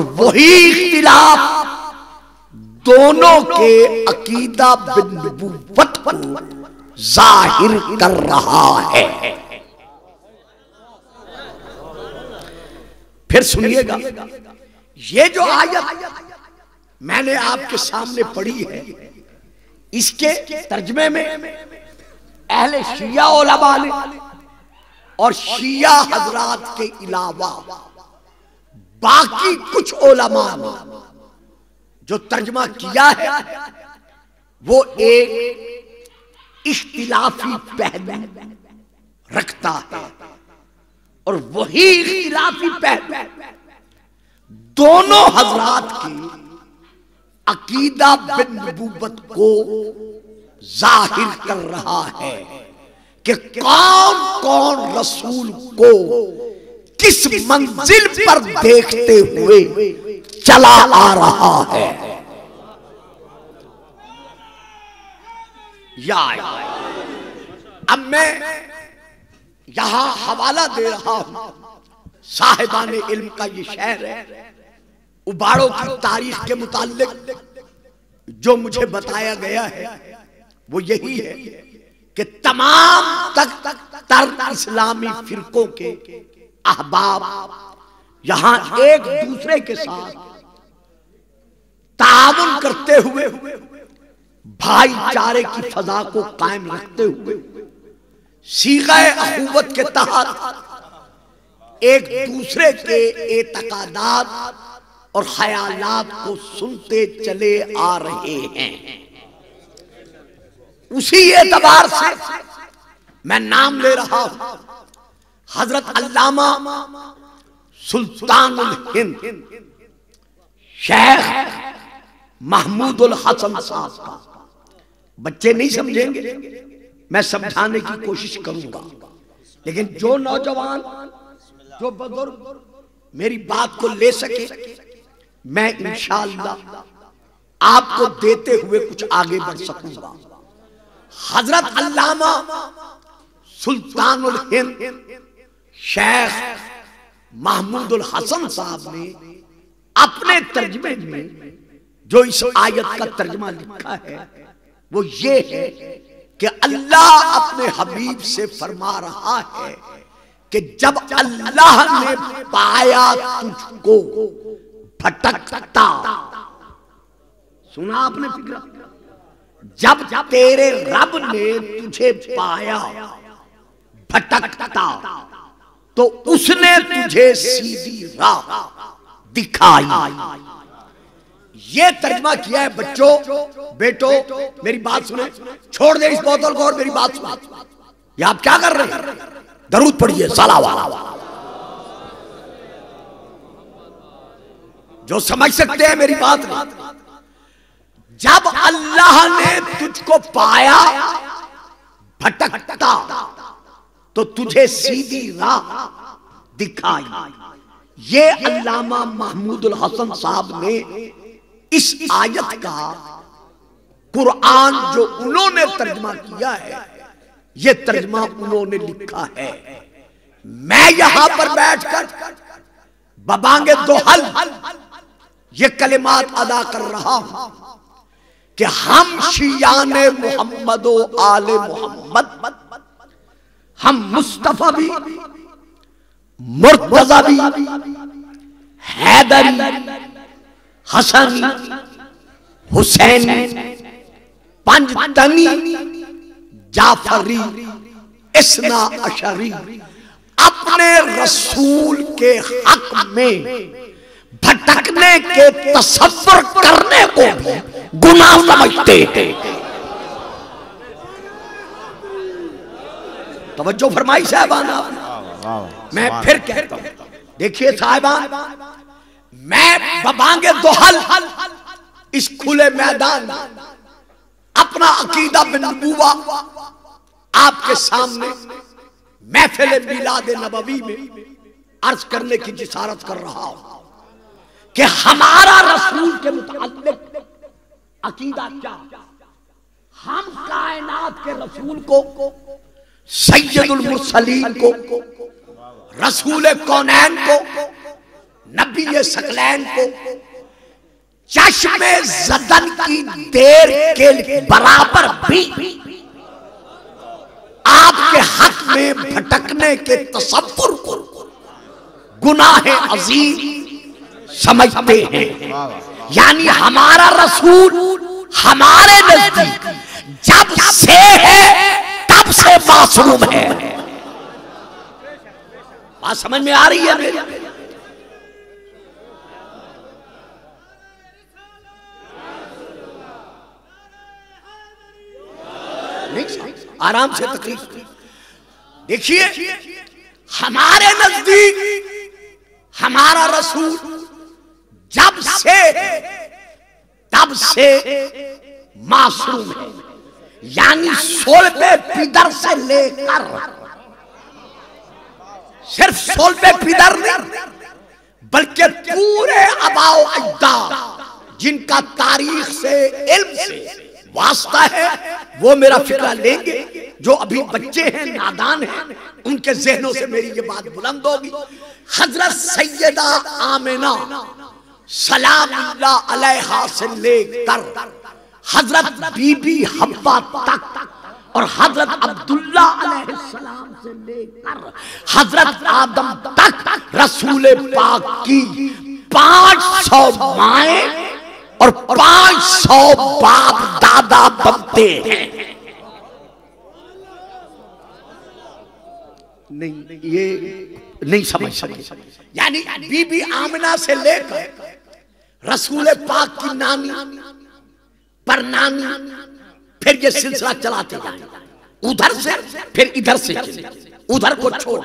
वही इख्तिलाफ दोनों के अकीदा बिन्नुबुव्वत को जाहिर कर रहा है। फिर सुनिएगा, ये जो आयत मैंने आपके सामने पढ़ी है, इसके तर्जमे में अहले शिया उलमा ने और शिया हजरात के अलावा बाकी कुछ उलमा ने जो तर्जमा किया है वो एक इख्तिलाफी पहलू रखता है, और वही इख्तिलाफी पहलू दोनों हजरात की अकीदा बिन्नुबुव्वत को जाहिर कर रहा है कि कौन कौन रसूल को किस मंजिल पर देखते हुए चला आ रहा है। या अब मैं यहां हवाला दे रहा हूं, साहिबान इल्म का ये शेर है, उबाड़ों की तारीख के मुताल्लिक जो मुझे बताया गया है वो यही है कि तमाम तर इस्लामी फिरकों के अहबाब यहां एक दूसरे के साथ ताउन करते हुए, भाईचारे की फजा को कायम रखते हुए, सीग़े अख़ुवत के तहत एक दूसरे के एतकादात और ख्यालात को सुनते चले आ रहे हैं। उसी एतबार से मैं नाम ले रहा हूं हजरत अल्लामा सुल्तानुल हिंद शेख महमूदुल हसन साहब का। बच्चे नहीं समझेंगे, मैं समझाने की कोशिश करूंगा, लेकिन जो नौजवान जो बुजुर्ग मेरी बात को ले सके, मैं इंशाअल्लाह आपको देते हुए कुछ आगे बढ़ सकूंगा। हजरत अल्लामा सुल्तानुल हिंद शेख महमूदुल हसन साहब ने अपने तर्जमे में जो इस आयत का तर्जमा लिखा है वो ये है कि अल्लाह अपने हबीब से फरमा रहा है कि जब अल्लाह ने पाया तुझको भटकता, सुना आपने फिक्र, जब तेरे रब ने तुझे पाया भटकता तो उसने तुझे सीधी राह दिखाई। ये तर्जमा किया है बच्चों, बेटो मेरी बात सुने, छोड़ दे इस बोतल को और मेरी बात सुने। ये आप क्या कर रहे हैं? दरूद पढ़िए सलावत। जो समझ सकते हैं मेरी बात नहीं, जब अल्लाह ने तुझको पाया भटकता तो तुझे सीधी राह दिखाई। ये अल्लामा महमूदुल हसन साहब ने इस आयत का कुरान जो उन्होंने तर्जमा किया है, ये तर्जमा उन्होंने लिखा है। मैं यहां पर बैठकर बबांगे दोहल ये कलिमात अदा कर रहा हूं कि हम शियाने मोहम्मद व आले मोहम्मद, हम मुस्तफा भी, मुर्तजा भी, हैदरी, हसन, हुसैन, पंजतनी, जाफरी, इस्ना अशरी अपने रसूल के हक में भटकने के तसव्वुर करने को भी गुनाह समझते हैं। तवज्जो फरमाई साहिबान। मैं फिर कहता हूं, देखिए साहिबान, मैं बबांगे दोहल इस खुले मैदान अपना अकीदा बिन्नुबुव्वा आपके सामने महफिल मिलाद नबवी में अर्ज करने की जिसारत कर रहा हूं कि हमारा रसूल के मुताल्लिक अकीदा क्या। हम कायनात के रसूल को, सैयदुल मुरसलीन को, रसूल कौनैन को नबी सकलैन को चश्मे ज़दन की देर के बराबर भी आपके हक में भटकने के तसव्वुर को गुनाह अजीम समझते हैं। यानी हमारा रसूल हमारे नजदीक जब से है तब से मासूम है। बात समझ में आ रही है मेरी? आराम से तकलीफ देखिए, हमारे नजदीक हमारा रसूल जब से तब से मासूम है। यानी सोलवे पिदर से लेकर, सिर्फ सोलवे पिदर नहीं बल्कि पूरे आबाओ अजदाद जिनका तारीख से इल्म से वास्ता है वो मेरा फिक्रा लेंगे। जो अभी बच्चे हैं, नादान हैं, उनके जहनों से मेरी ये बात बुलंद होगी। हजरत सैयदा आमिना सलामुल्लाह अलैहा से लेकर हजरत बीबी हब्बा तक और हजरत अब्दुल्ला अलैहिस्सलाम से लेकर हजरत आदम तक रसूल पाक की 500 माएं और 500 बाप दादा बनते हैं। नहीं, ये नहीं समझ सके। यानी बीबी आमिना से लेकर रसूल पाक की नानी पर नानी, फिर ये सिलसिला चलाते जाए, उधर से फिर इधर से, उधर को छोड़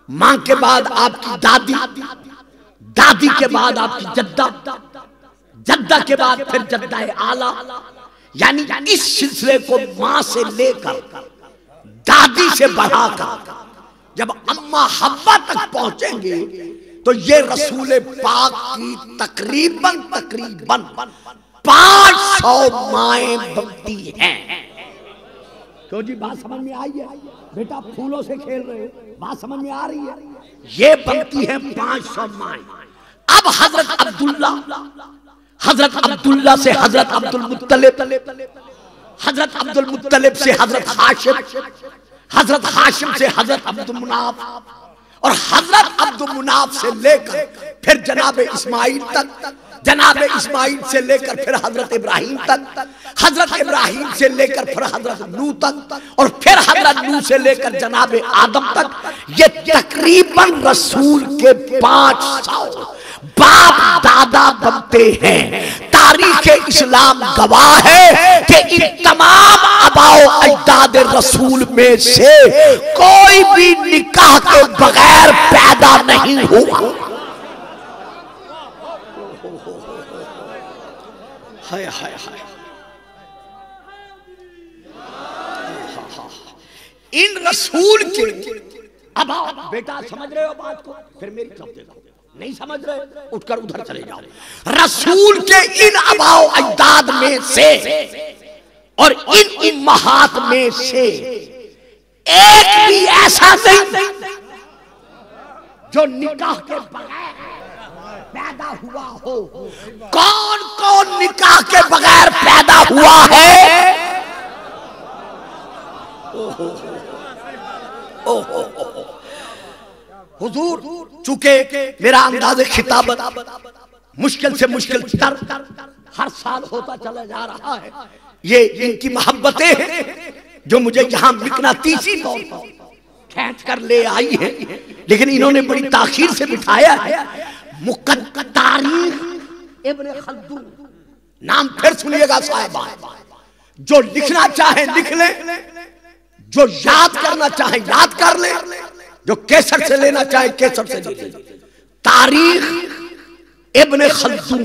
मां के बाद आपकी दादी, दादी के बाद आपकी जद्दा, जद्दा के बाद फिर जद्दा आला। यानी इस सिलसिले को मां से लेकर दादी से बढ़ाकर जब अम्मा हव्वा तक पहुंचेंगे तो ये रसूल पाक की तकरीबन 500 माएं बनती हैं। तो जी बात समझ में आई है? बेटा फूलों से खेल रहे हो, बात समझ में आ रही है? ये बनती है 500 माएं। अब हजरत अब्दुल्ला से हजरत अब्दुल मुत्तलिब, हजरत अब्दुल मुत्तलिब से हजरत हाशिम, हजरत हाशिम से हजरत अब्दुल मुनाफ और हजरत अब्दुल मुनाफ से लेकर फिर जनाब इस्माइल तक, जनाब इस्माइल से लेकर फिर हजरत इब्राहिम तक, हजरत इब्राहिम से लेकर फिर हजरत नूह तक और फिर हजरत नूह से लेकर जनाब आदम तक। ये तकरीबन रसूल के 500 बाप दादा बनते हैं। तारीख इस्लाम गवाह है कि इन तमाम आबाओ अजदाद रसूल में से कोई भी निकाह के बगैर पैदा नहीं हुआ। हाय हाय हाय, इन रसूल के अब बेटा समझ रहे हो बात को? फिर मेरी तरफ देखो, नहीं समझ रहे उठकर उधर चले जाओ। रसूल के इन आबाओ अजदाद में से और इन उम्महात में से एक भी ऐसा नहीं जो निकाह के बगैर पैदा हुआ हो। कौन कौन निकाह के बगैर पैदा हुआ है? हुजूर, चूंकि मेरा अंदाज़े खिताबत मुश्किल से मुश्किल तर हर साल होता चला जा रहा है। ये इनकी मोहब्बतें हैं जो मुझे यहाँ मिकनातीसी तौर पर खींच कर ले आई है, लेकिन इन्होंने बड़ी ताखीर से बिठाया है। तारीख इब्न खल्दून, नाम फिर सुनिएगा साहिबा। जो लिखना चाहे लिख ले, जो याद करना चाहे याद कर ले, जो केसर से लेना चाहे केसर से ले। तारीख इब्न खल्दून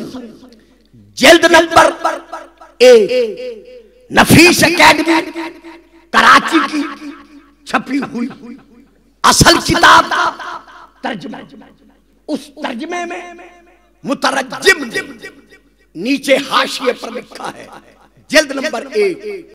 जिल्द नंबर 1, नफीस एकेडमी कराची की छपी हुई असल किताब तर्जुमा। उस तर्जुमे में मुतरज्जिम नीचे हाशिए पर लिखा है, जिल्द नंबर 1